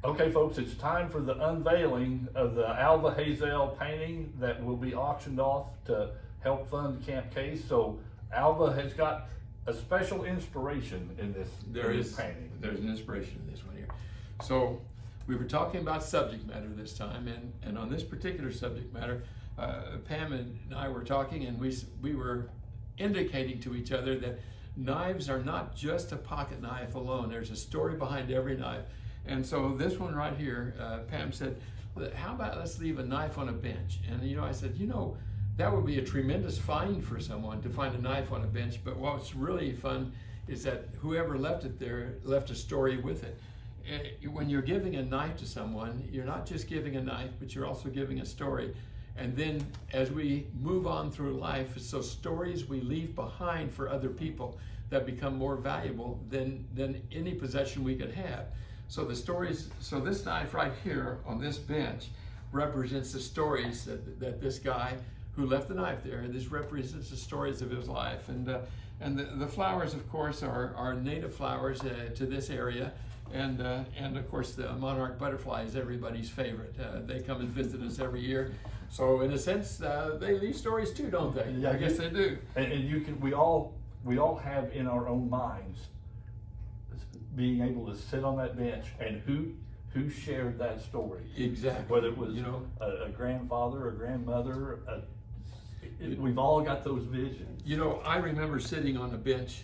Okay, folks, it's time for the unveiling of the Alva Hazell painting that will be auctioned off to help fund Camp Case. So Alva has got a special inspiration in this painting. There's an inspiration in this one here. So we were talking about subject matter this time, and on this particular subject matter, Pam and I were talking, and we were indicating to each other that knives are not just a pocket knife alone. There's a story behind every knife. And so this one right here, Pam said, how about let's leave a knife on a bench? And I said, that would be a tremendous find for someone to find a knife on a bench. But what's really fun is that whoever left it there left a story with it. When you're giving a knife to someone, you're not just giving a knife, but you're also giving a story. And then as we move on through life, so stories we leave behind for other people that become more valuable than any possession we could have. So the stories, so this knife right here on this bench represents the stories that this guy who left the knife there, this represents the stories of his life. And the flowers, of course, are native flowers to this area. And of course, the monarch butterfly is everybody's favorite. They come and visit us every year. So in a sense, they leave stories too, don't they? Yeah, I guess they do. And we all have in our own minds being able to sit on that bench and who shared that story. Exactly. Whether it was a grandfather, a grandmother, we've all got those visions. I remember sitting on a bench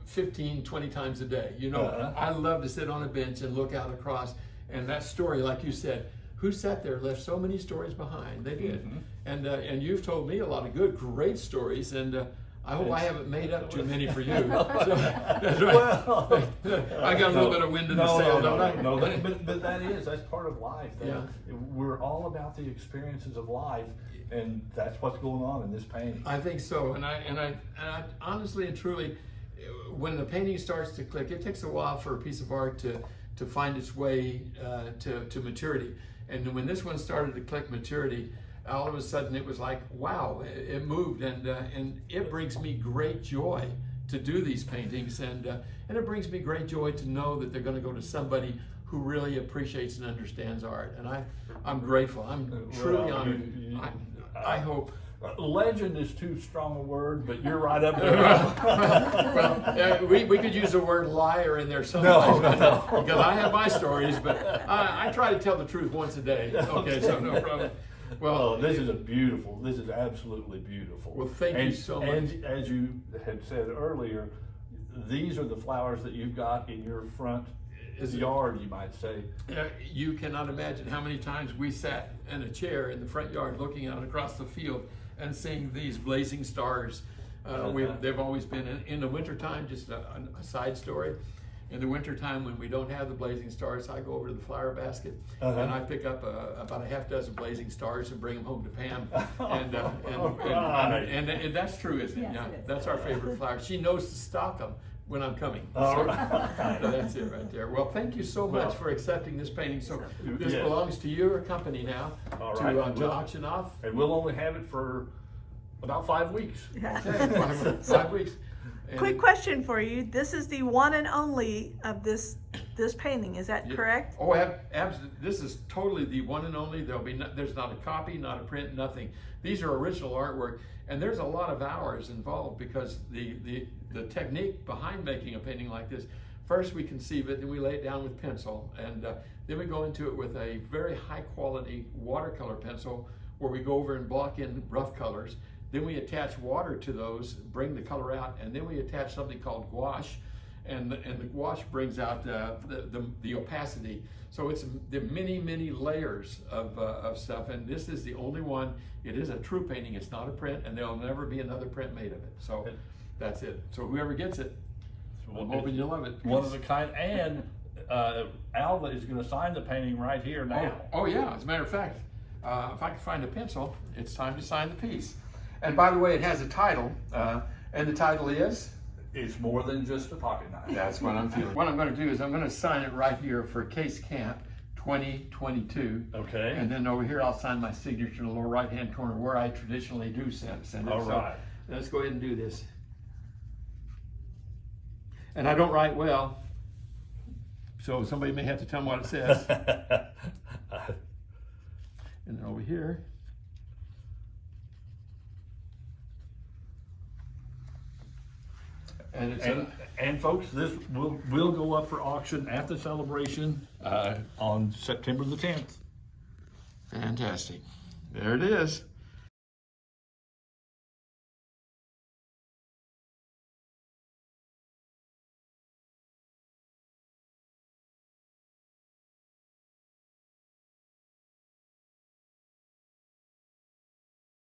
15, 20 times a day. I love to sit on a bench and look out across, and that story, like you said, who sat there left so many stories behind. They did. Mm-hmm. And you've told me a lot of great stories, and I hope I haven't made up too many for you. So, that's right. Well, I got a little bit of wind in the sail, don't I? No, but that's part of life. We're all about the experiences of life, and that's what's going on in this painting. I think so, and I honestly and truly, when the painting starts to click, it takes a while for a piece of art to find its way to maturity. And when this one started to click maturity, all of a sudden it was like, wow, it moved, and it brings me great joy to do these paintings, and it brings me great joy to know that they're going to go to somebody who really appreciates and understands art, and I'm grateful. I'm truly honored. I hope. Legend is too strong a word, but you're right up there. Well, we could use the word liar in there somewhere, because I have my stories, but I try to tell the truth once a day. Okay, so no problem. Well, this is absolutely beautiful. Well, thank you so much. And as you had said earlier, these are the flowers that you've got in your front yard, you might say. You cannot imagine how many times we sat in a chair in the front yard looking out across the field and seeing these blazing stars. They've always been in the wintertime, just a side story. In the wintertime, when we don't have the blazing stars, I go over to the flower basket and I pick up about a half dozen blazing stars and bring them home to Pam. And that's true, isn't it? Yes, Yeah, it is. that's our favorite flower. She knows to stock them when I'm coming. All right. So that's it right there. Well, thank you so much for accepting this painting. So this belongs to your company now to auction off. And we'll only have it for about 5 weeks. Okay, 5 weeks. And Quick question for you. This is the one and only of this painting. Is that correct? Oh, absolutely. This is totally the one and only. There's not a copy, not a print, nothing. These are original artwork, and there's a lot of hours involved because the technique behind making a painting like this. First, we conceive it, then we lay it down with pencil, and then we go into it with a very high quality watercolor pencil, where we go over and block in rough colors. Then we attach water to those, bring the color out, and then we attach something called gouache, and the gouache brings out the opacity. So it's the many layers of stuff, and this is the only one. It is a true painting. It's not a print, and there'll never be another print made of it. So that's it. So whoever gets it, I'm hoping you love it. One of a kind, and Alva is going to sign the painting right here now. Oh yeah, as a matter of fact, if I can find a pencil, it's time to sign the piece. And by the way, it has a title, and the title is? It's more than just a pocket knife. That's what I'm feeling. What I'm going to do is I'm going to sign it right here for Case Camp 2022. Okay. And then over here I'll sign my signature in the lower right-hand corner where I traditionally do send it. All right. So let's go ahead and do this. And I don't write well, So somebody may have to tell them what it says. And then over here. And it's And folks, this will go up for auction at the celebration on September the 10th. fantastic. There it is.